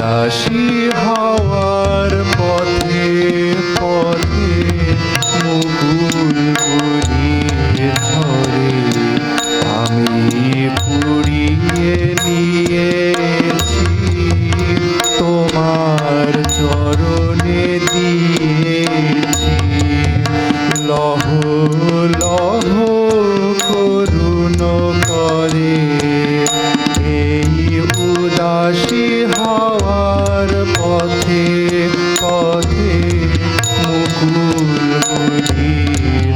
উদাসী হাওয়ার পথে পথে মুকুল গুলিয়ে ঝরে আমি পুড়িয়ে নিয়েছি তোমার চরণে দিয়েছি লহ লহ করুণ করে এই উদাসী হাওয়ার পথে পথে মুকুল গুলি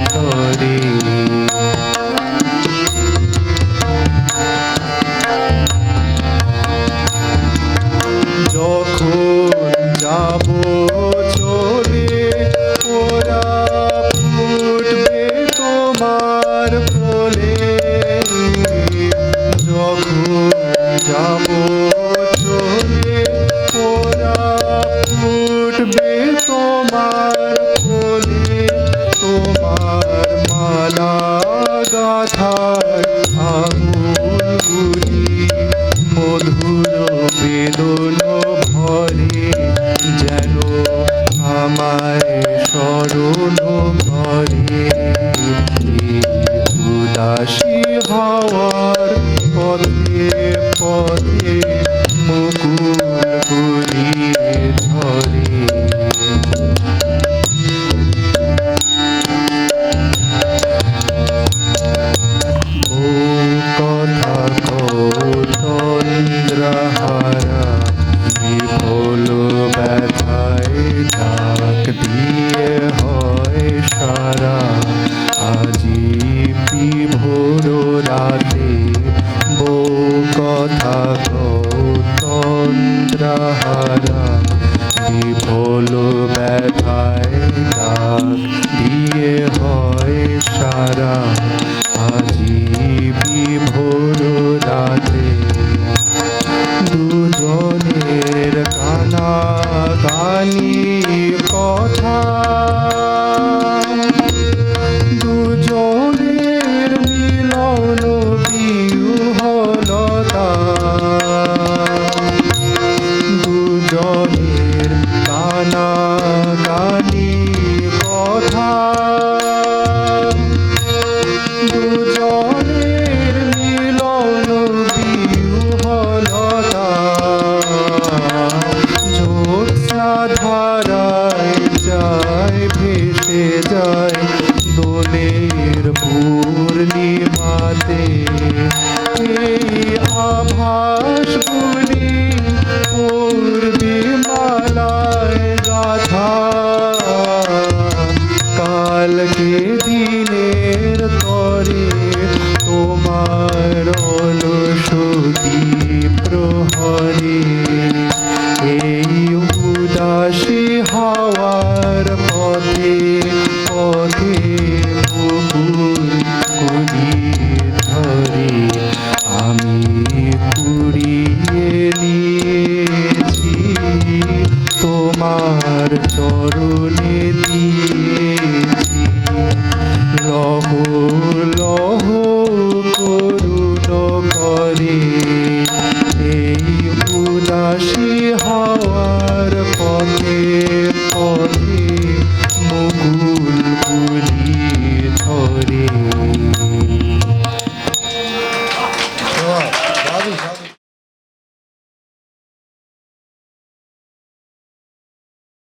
ধরে যখন যাব চলে ওরা ফুটবে তোমার কোলে যখন যাব চলে ওরা ফুটবে তোমার কোলে তোমার মালা গাথার আঙুলগুলি মধুর বেদন ভরে যেন আমায় স্মরণ করে উদাসী হাওয়ার পথে পথে মুকুল গুলিয়ে ধরে ও কথা তন্দ্রহারা বিফল ব্যথায় ডাক দিয়ে হয় সারা আজি বিভোর রাতে বউ কথা তন্দ্রহারা বিফল ব্যথায় ডাক দিয়ে হয় সারা আজি বিভোর রাতে দুজনের কানা কানি কথা দুজনের মিলন বিহ্বলতা দুজনের কানা কানি কথা দুজনের মিলন বিহ্বলতা জ্যোৎস্না ধারায় যায় ভেসে যায় দোলের পূর্ণিমাতে এই আভাসগুলি পূর্বী মালায় গাথা কালকে দিনের তরে তোমার অলসতি প্রহরে এই উদাসী হাওয়ার পথে পথে মুকুল গুলিয়ে ধরে আমি কুড়িয়ে নিয়েছি তোমার চরণে দিয়েছি লহ লহ করুণ করে এই উদাসী হাওয়া